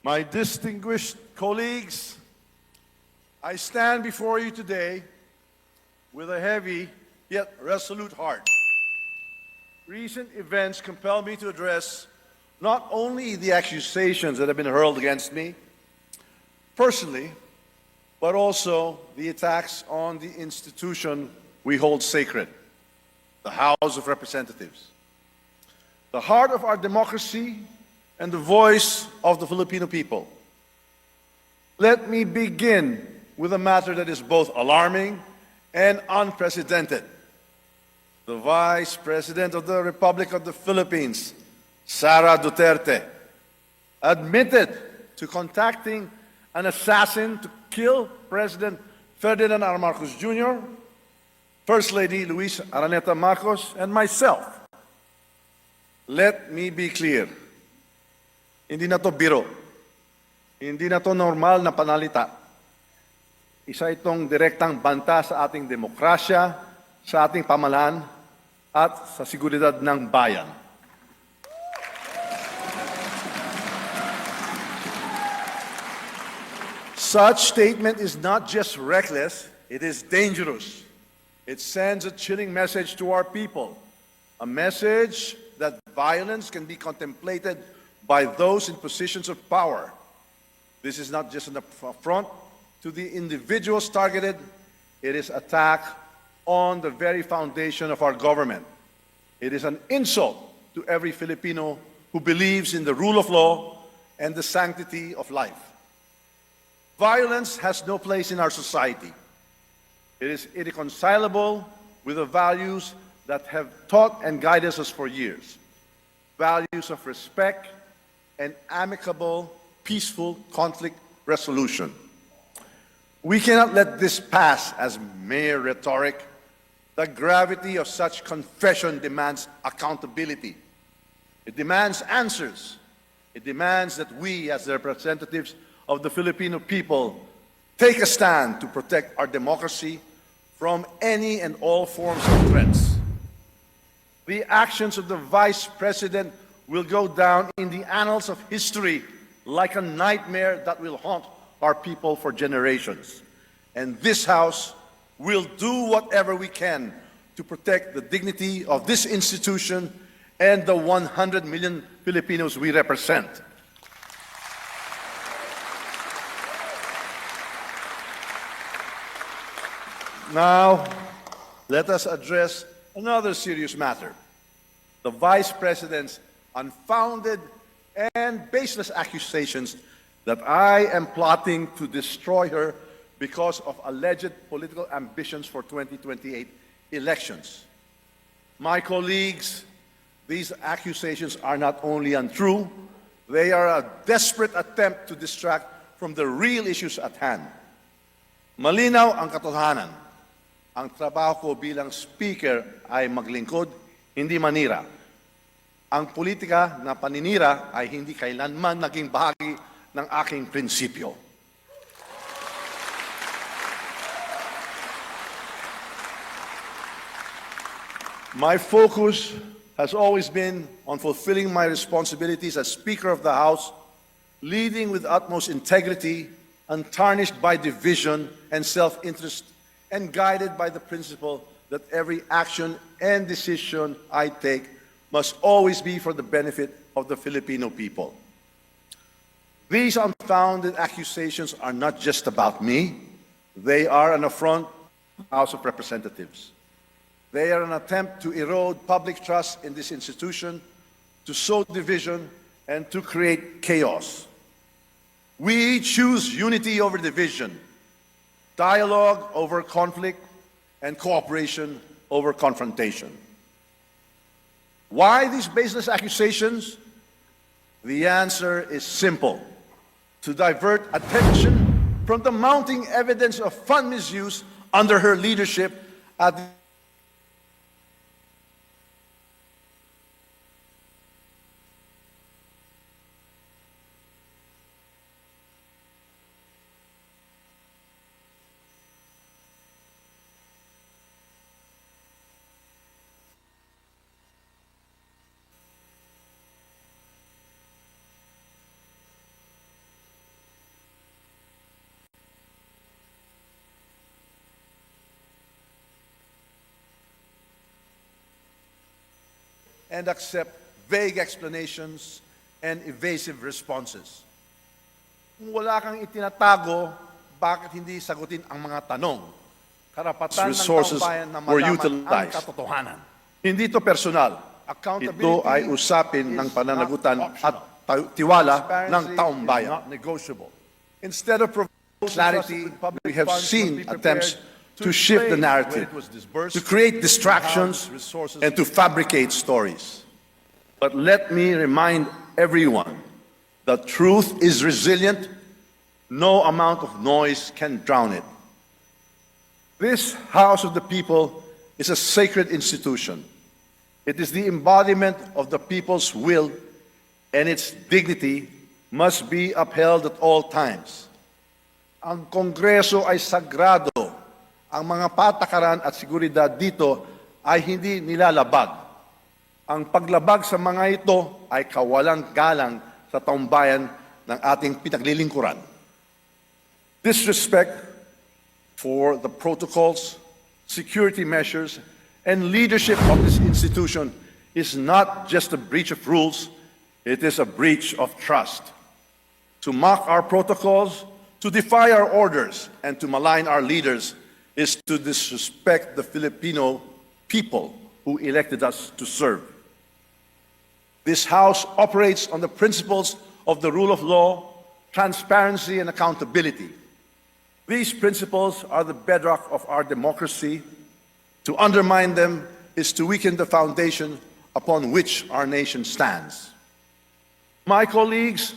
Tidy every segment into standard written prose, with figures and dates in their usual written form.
My distinguished colleagues, I stand before you today with a heavy yet resolute heart. Recent events compel me to address not only the accusations that have been hurled against me personally, but also the attacks on the institution we hold sacred, the House of Representatives, the heart of our democracy and the voice of the Filipino people. Let me begin with a matter that is both alarming and unprecedented. The Vice President of the Republic of the Philippines, Sara Duterte, admitted to contacting an assassin to kill President Ferdinand R. Marcos Jr., First Lady Luis Araneta Marcos, and myself. Let me be clear. Hindi na to biro. Hindi na to normal na panalita. Isa itong direktang banta sa ating demokrasya, sa ating pamahalaan, at sa seguridad ng bayan. Such statement is not just reckless, it is dangerous. It sends a chilling message to our people, a message that violence can be contemplated by those in positions of power. This is not just an affront to the individuals targeted, it is attack on the very foundation of our government. It is an insult to every Filipino who believes in the rule of law and the sanctity of life. Violence has no place in our society. It is irreconcilable with the values that have taught and guided us for years. Values of respect and amicable, peaceful conflict resolution. We cannot let this pass as mere rhetoric. The gravity of such confession demands accountability. It demands answers. It demands that we, as the representatives of the Filipino people, take a stand to protect our democracy from any and all forms of threats. The actions of the Vice President will go down in the annals of history like a nightmare that will haunt our people for generations. And this House will do whatever we can to protect the dignity of this institution and the 100 million Filipinos we represent. Now, let us address another serious matter. The Vice President's unfounded and baseless accusations that I am plotting to destroy her because of alleged political ambitions for 2028 elections. My colleagues, these accusations are not only untrue, they are a desperate attempt to distract from the real issues at hand. Malinaw ang katotohanan. Ang trabaho ko bilang speaker ay maglingkod, hindi manira. Ang politika na paninira ay hindi kailanman naging bahagi ng aking prinsipyo. My focus has always been on fulfilling my responsibilities as Speaker of the House, leading with utmost integrity, untarnished by division and self-interest, and guided by the principle that every action and decision I take must always be for the benefit of the Filipino people. These unfounded accusations are not just about me. They are an affront to the House of Representatives. They are an attempt to erode public trust in this institution, to sow division, and to create chaos. We choose unity over division, dialogue over conflict, and cooperation over confrontation. Why these baseless accusations? The answer is simple: to divert attention from the mounting evidence of fund misuse under her leadership at the and accept vague explanations and evasive responses. Kung wala kang itinatago, bakit hindi sagutin ang mga tanong? Karapatan ng taumbayan na malaman ang katotohanan. Hindi ito personal. Ito ay usapin ng pananagutan at tiwala ng taumbayan. Instead of providing clarity, we have seen attempts to shift the narrative, to create distractions, and to fabricate stories. But let me remind everyone that truth is resilient. No amount of noise can drown it. This House of the People is a sacred institution. It is the embodiment of the people's will, and its dignity must be upheld at all times. Ang Kongreso ay sagrado. Ang mga patakaran at seguridad dito ay hindi nilalabag. Ang paglabag sa mga ito ay kawalang galang sa taumbayan ng ating pinaglilingkuran. Disrespect for the protocols, security measures, and leadership of this institution is not just a breach of rules, it is a breach of trust. To mock our protocols, to defy our orders, and to malign our leaders is to disrespect the Filipino people who elected us to serve. This House operates on the principles of the rule of law, transparency, and accountability. These principles are the bedrock of our democracy. To undermine them is to weaken the foundation upon which our nation stands. My colleagues,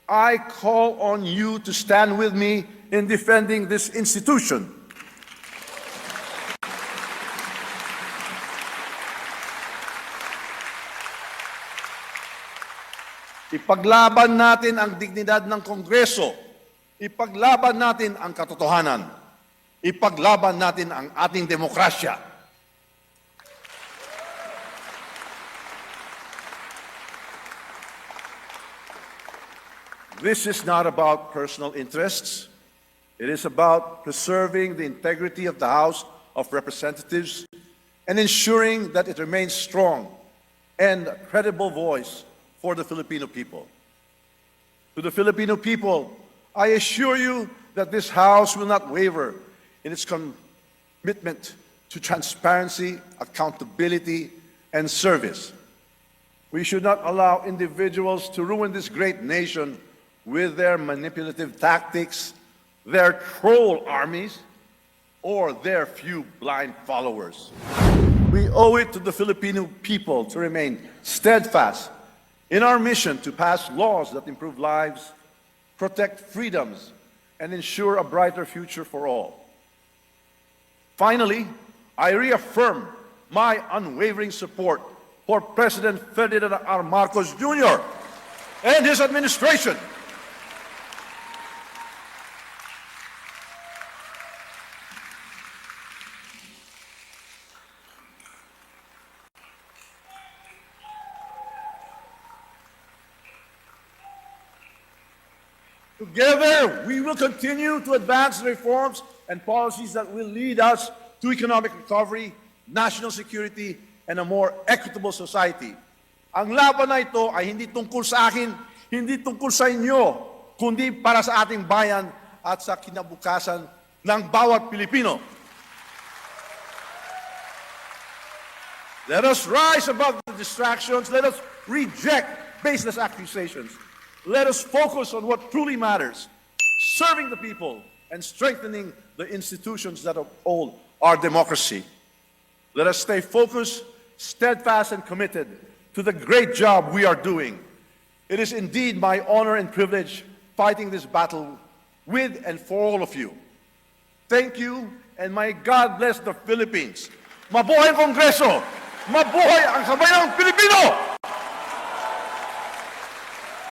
I call on you to stand with me in defending this institution. Ipaglaban natin ang dignidad ng Kongreso. Ipaglaban natin ang katotohanan. Ipaglaban natin ang ating demokrasya. This is not about personal interests. It is about preserving the integrity of the House of Representatives and ensuring that it remains strong and a credible voice for the Filipino people. To the Filipino people, I assure you that this House will not waver in its commitment to transparency, accountability, and service. We should not allow individuals to ruin this great nation with their manipulative tactics, their troll armies, or their few blind followers. We owe it to the Filipino people to remain steadfast in our mission to pass laws that improve lives, protect freedoms, and ensure a brighter future for all. Finally, I reaffirm my unwavering support for President Ferdinand R. Marcos Jr. and his administration. Together, we will continue to advance the reforms and policies that will lead us to economic recovery, national security, and a more equitable society. Ang laban na ito ay hindi tungkol sa akin, hindi tungkol sa inyo, kundi para sa ating bayan at sa kinabukasan ng bawat Pilipino. Let us rise above the distractions. Let us reject baseless accusations. Let us focus on what truly matters, serving the people and strengthening the institutions that uphold our democracy. Let us stay focused, steadfast, and committed to the great job we are doing. It is indeed my honor and privilege fighting this battle with and for all of you. Thank you, and may God bless the Philippines. Mabuhay ang Kongreso! Mabuhay ang Sambayang Pilipino!